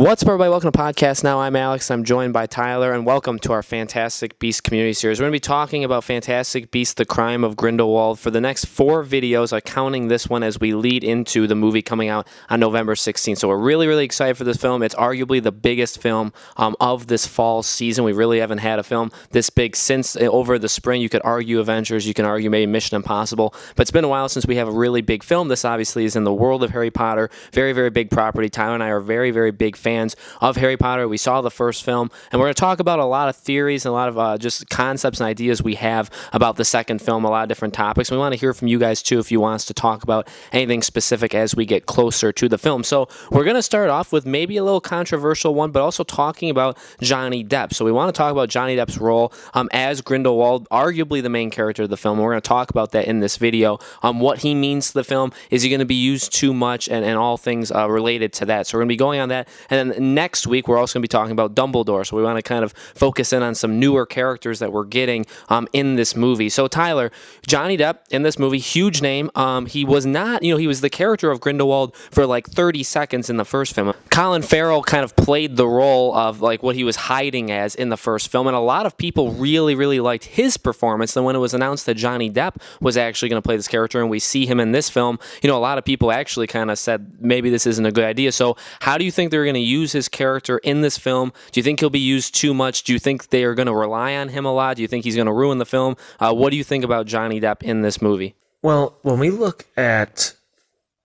What's up, everybody? Welcome to Podcast Now. I'm Alex. I'm joined by Tyler, and welcome to our Fantastic Beasts community series. We're going to be talking about Fantastic Beasts: The Crime of Grindelwald for the next 4 videos, counting this one as we lead into the movie coming out on November 16th. So we're really excited for this film. It's arguably the biggest film of this fall season. We really haven't had a film this big since over the spring. You could argue Avengers, you can argue maybe Mission Impossible, but it's been a while since we have a really big film. This obviously is in the world of Harry Potter. Very big property. Tyler and I are very big fans of Harry Potter. We saw the first film, and we're going to talk about a lot of theories and a lot of just concepts and ideas we have about the second film, a lot of different topics. We want to hear from you guys too if you want us to talk about anything specific as we get closer to the film. So we're going to start off with maybe a little controversial one, but also talking about Johnny Depp. So we want to talk about Johnny Depp's role as Grindelwald, arguably the main character of the film. We're going to talk about that in this video. What he means to the film. Is he going to be used too much, and all things related to that. So we're going to be going on that. And then next week, we're also going to be talking about Dumbledore. So we want to kind of focus in on some newer characters that we're getting in this movie. So Tyler, Johnny Depp in this movie, huge name. He was not, he was the character of Grindelwald for like 30 seconds in the first film. Colin Farrell kind of played the role of like what he was hiding as in the first film. And a lot of people really liked his performance. Then when it was announced that Johnny Depp was actually going to play this character and we see him in this film, a lot of people actually kind of said maybe this isn't a good idea. So how do you think they're going to use his character in this film? Do you think he'll be used too much? Do you think they are going to rely on him a lot? Do you think he's going to ruin the film? What do you think about Johnny Depp in this movie? Well, when we look at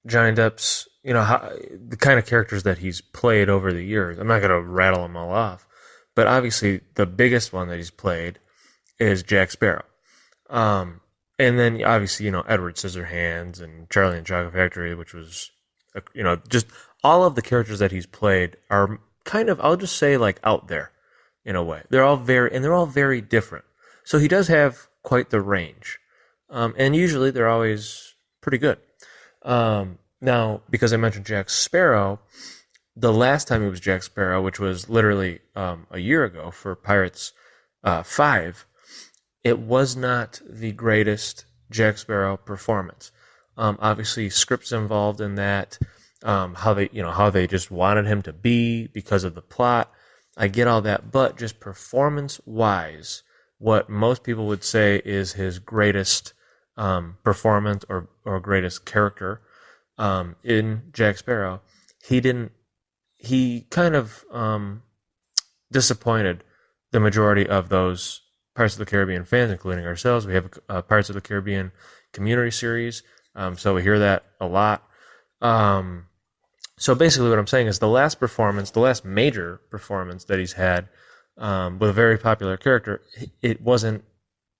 Johnny Depp's, the kind of characters that he's played over the years, I'm not going to rattle them all off, but obviously the biggest one that he's played is Jack Sparrow. And then obviously, Edward Scissorhands and Charlie and the Chocolate Factory, which was, just all of the characters that he's played are kind of, I'll just say, like out there in a way. They're all very different. So he does have quite the range. And usually they're always pretty good. Now, because I mentioned Jack Sparrow, the last time he was Jack Sparrow, which was literally a year ago for Pirates 5, it was not the greatest Jack Sparrow performance. Obviously, scripts involved in that, how they just wanted him to be because of the plot. I get all that, but just performance-wise, what most people would say is his greatest performance or greatest character in Jack Sparrow, he kind of disappointed the majority of those Pirates of the Caribbean fans, including ourselves. We have a Pirates of the Caribbean community series, so we hear that a lot. So basically what I'm saying is the last major performance that he's had with a very popular character, it wasn't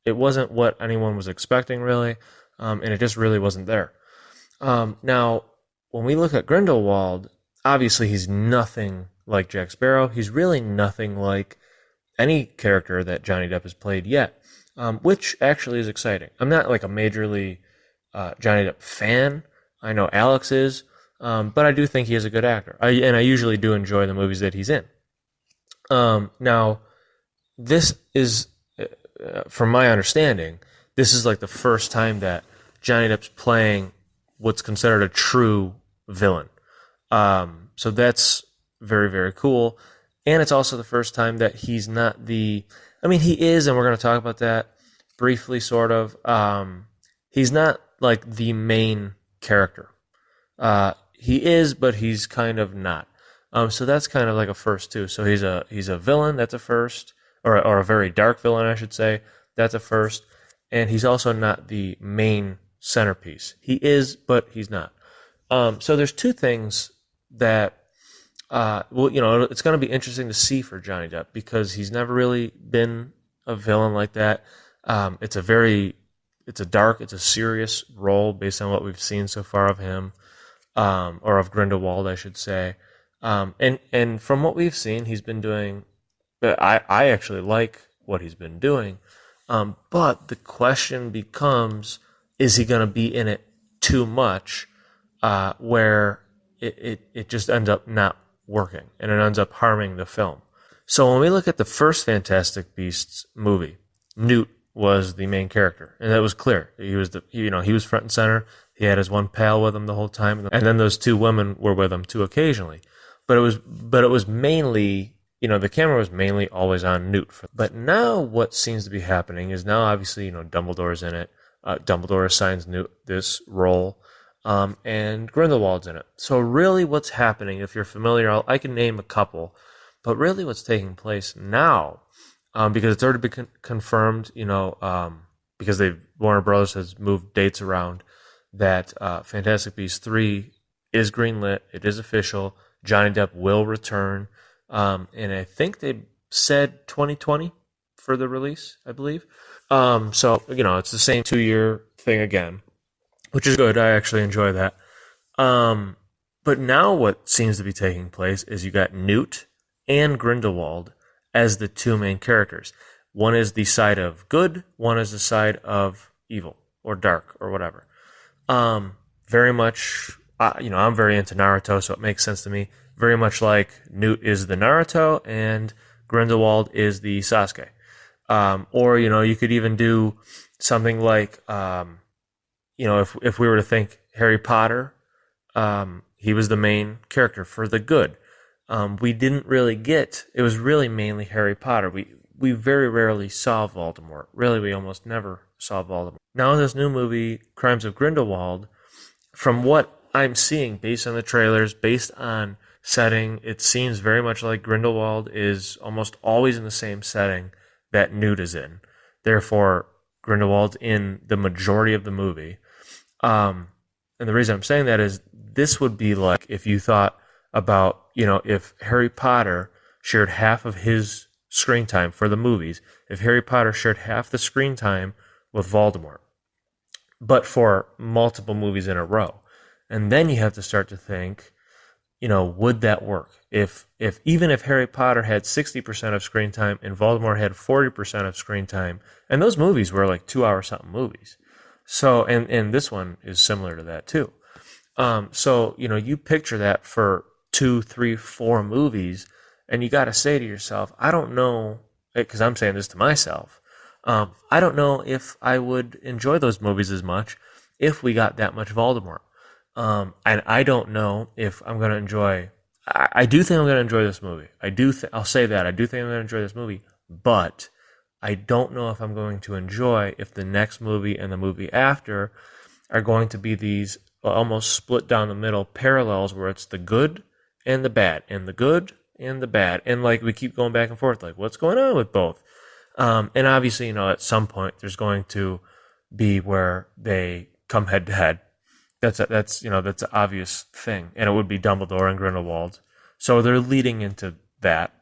what anyone was expecting, really, and it just really wasn't there. Now, when we look at Grindelwald, obviously he's nothing like Jack Sparrow. He's really nothing like any character that Johnny Depp has played yet, which actually is exciting. I'm not like a majorly Johnny Depp fan. I know Alex is, but I do think he is a good actor. I usually do enjoy the movies that he's in. Now, this is, from my understanding, this is like the first time that Johnny Depp's playing what's considered a true villain. So that's very cool. And it's also the first time that he's not he is, and we're going to talk about that briefly, sort of. He's not like the main character. He is, but he's kind of not. So that's kind of like a first too. So he's a villain, that's a first, or a very dark villain, I should say. That's a first. And he's also not the main centerpiece. He is, but he's not. So there's two things that it's going to be interesting to see for Johnny Depp because he's never really been a villain like that. It's a serious role based on what we've seen so far of him, or of Grindelwald, I should say. And from what we've seen, he's been doing, I actually like what he's been doing. But the question becomes, is he going to be in it too much, where it just ends up not working, and it ends up harming the film. So when we look at the first Fantastic Beasts movie, Newt was the main character, and that was clear. He was front and center. He had his one pal with him the whole time, and then those two women were with him too occasionally. but it was mainly, the camera was mainly always on Newt. But now what seems to be happening is now obviously, Dumbledore's in it. Dumbledore assigns Newt this role, and Grindelwald's in it. So really what's happening, if you're familiar, I can name a couple, but really what's taking place now, because it's already been confirmed, because Warner Brothers has moved dates around, that Fantastic Beasts 3 is greenlit. It is official. Johnny Depp will return. And I think they said 2020 for the release, I believe. So, it's the same 2-year thing again, which is good. I actually enjoy that. But now what seems to be taking place is you got Newt and Grindelwald as the two main characters. One is the side of good, one is the side of evil or dark or whatever. Very much, I'm very into Naruto, so it makes sense to me. Very much like Newt is the Naruto and Grindelwald is the Sasuke. Or, you could even do something like, if we were to think Harry Potter, he was the main character for the good. We didn't really it was really mainly Harry Potter. We very rarely saw Voldemort. Really, we almost never saw Voldemort. Now in this new movie, Crimes of Grindelwald, from what I'm seeing, based on the trailers, based on setting, it seems very much like Grindelwald is almost always in the same setting that Newt is in. Therefore, Grindelwald's in the majority of the movie. And the reason I'm saying that is this would be like if you thought about, if Harry Potter shared half of his screen time for the movies, if Harry Potter shared half the screen time with Voldemort, but for multiple movies in a row. And then you have to start to think, would that work? If Harry Potter had 60% of screen time and Voldemort had 40% of screen time, and those movies were like 2-hour something movies. So, and this one is similar to that too. So, you picture that for 2, 3, 4 movies, and you got to say to yourself, I don't know, because I'm saying this to myself, I don't know if I would enjoy those movies as much if we got that much Voldemort. And I don't know if I'm going to enjoy. I do think I'm going to enjoy this movie. I'll say that. I do think I'm going to enjoy this movie, but I don't know if I'm going to enjoy if the next movie and the movie after are going to be these almost split down the middle parallels where it's the good and the bad and the good and the bad. And like we keep going back and forth, like what's going on with both? And obviously, at some point there's going to be where they come head to head. That's an obvious thing, and it would be Dumbledore and Grindelwald. So they're leading into that.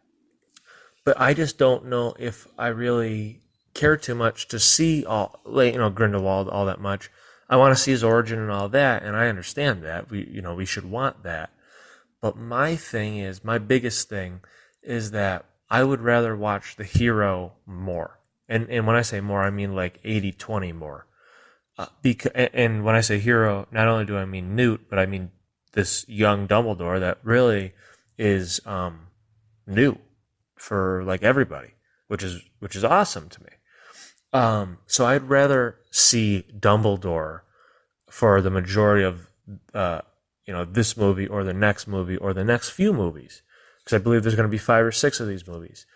But I just don't know if I really care too much to see Grindelwald all that much. I want to see his origin and all that, and I understand that. We should want that. But my biggest thing is that I would rather watch the hero more. And when I say more, I mean like 80-20 more. And when I say hero, not only do I mean Newt, but I mean this young Dumbledore that really is new for like everybody, which is awesome to me. So I'd rather see Dumbledore for the majority of this movie or the next movie or the next few movies, because I believe there's going to be 5 or 6 of these movies.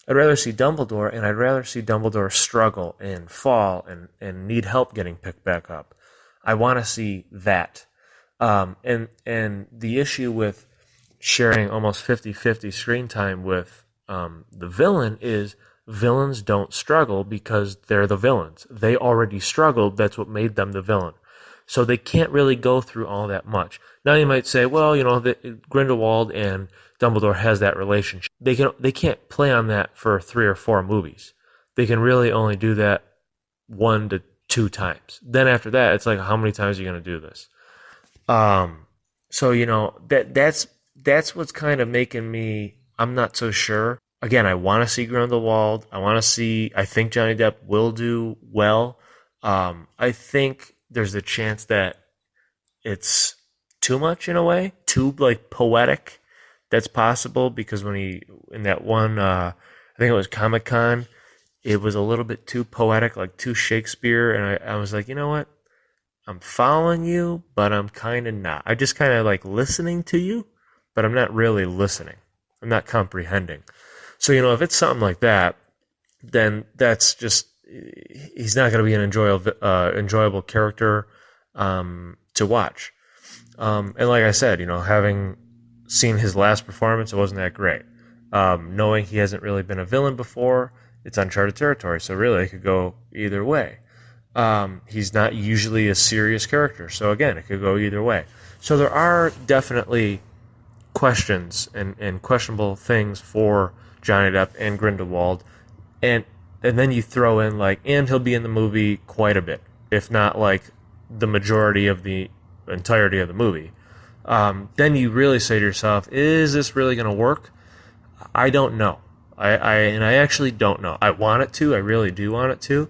I'd rather see Dumbledore, and I'd rather see Dumbledore struggle and fall and need help getting picked back up. I want to see that. And the issue with sharing almost 50-50 screen time with the villain is villains don't struggle because they're the villains. They already struggled. That's what made them the villain. So they can't really go through all that much. Now you might say, well, Grindelwald and Dumbledore has that relationship. They can't play on that for 3 or 4 movies. They can really only do that 1 to 2 times. Then after that, it's like, how many times are you going to do this? So that's what's kind of making me. I'm not so sure. Again, I want to see Grindelwald. I think Johnny Depp will do well. I think there's a chance that it's too much in a way, too like poetic. That's possible because when in that one, I think it was Comic-Con, it was a little bit too poetic, like too Shakespeare, and I was like, you know what? I'm following you, but I'm kind of not. I just kind of like listening to you, but I'm not really listening. I'm not comprehending. So, you know, if it's something like that, then that's just, he's not going to be an enjoyable character to watch. And like I said, you know, having seen his last performance, it wasn't that great. Knowing he hasn't really been a villain before, it's uncharted territory. So really, it could go either way. He's not usually a serious character, so again, it could go either way. So there are definitely questions and questionable things for Johnny Depp and Grindelwald, and then you throw in like, and he'll be in the movie quite a bit, if not like the majority of the entirety of the movie. Then you really say to yourself, is this really going to work? I don't know. I actually don't know. I want it to. I really do want it to,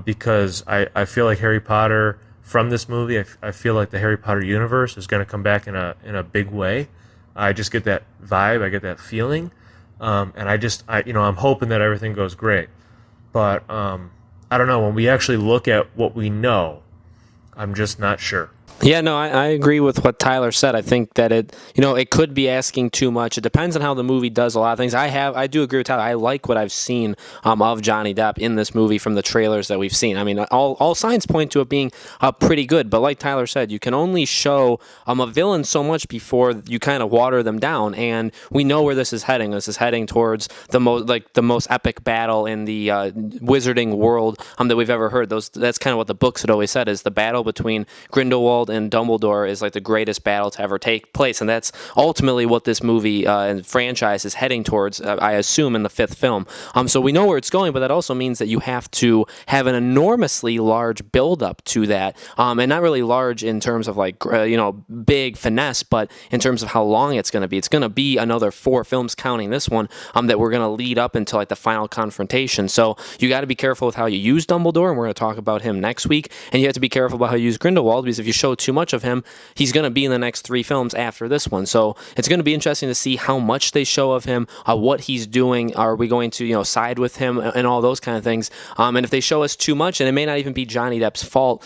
because I feel like Harry Potter from this movie. I feel like the Harry Potter universe is going to come back in a big way. I just get that vibe. I get that feeling, and I'm hoping that everything goes great. But I don't know. When we actually look at what we know, I'm just not sure. Yeah, no, I agree with what Tyler said. I think that it could be asking too much. It depends on how the movie does a lot of things. I do agree with Tyler. I like what I've seen of Johnny Depp in this movie from the trailers that we've seen. I mean, all signs point to it being pretty good. But like Tyler said, you can only show a villain so much before you kind of water them down. And we know where this is heading. This is heading towards the most epic battle in the wizarding world that we've ever heard. That's kind of what the books had always said, is the battle between Grindelwald and Dumbledore is like the greatest battle to ever take place, and that's ultimately what this movie and franchise is heading towards, I assume, in the fifth film. So we know where it's going, but that also means that you have to have an enormously large build-up to that, and not really large in terms of like big finesse, but in terms of how long it's going to be. It's going to be another 4 films, counting this one, that we're going to lead up until like the final confrontation. So you got to be careful with how you use Dumbledore, and we're going to talk about him next week, and you have to be careful about how you use Grindelwald, because if you show too much of him, he's going to be in the next 3 films after this one. So it's going to be interesting to see how much they show of him, what he's doing. Are we going to side with him and all those kind of things? And if they show us too much, and it may not even be Johnny Depp's fault,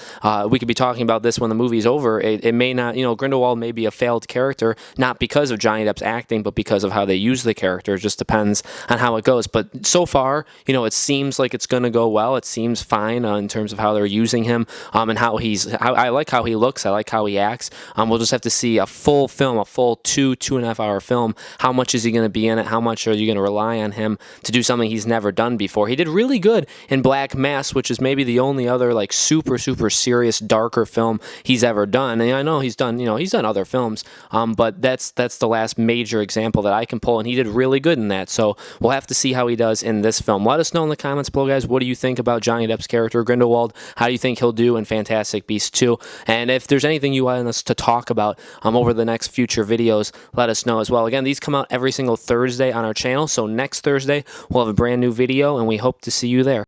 we could be talking about this when the movie's over. It may not, Grindelwald may be a failed character, not because of Johnny Depp's acting, but because of how they use the character. It just depends on how it goes. But so far, it seems like it's going to go well. It seems fine in terms of how they're using him, and how I like how he looks. I like how he acts. We'll just have to see a full film, a full 2.5 hour film. How much is he going to be in it? How much are you going to rely on him to do something he's never done before? He did really good in Black Mass, which is maybe the only other like super serious, darker film he's ever done. And I know he's done other films, but that's the last major example that I can pull, and he did really good in that. So we'll have to see how he does in this film. Let us know in the comments below, guys. What do you think about Johnny Depp's character Grindelwald? How do you think he'll do in Fantastic Beasts 2? And if there's anything you want us to talk about over the next future videos, let us know as well. Again, these come out every single Thursday on our channel, so next Thursday we'll have a brand new video, and we hope to see you there.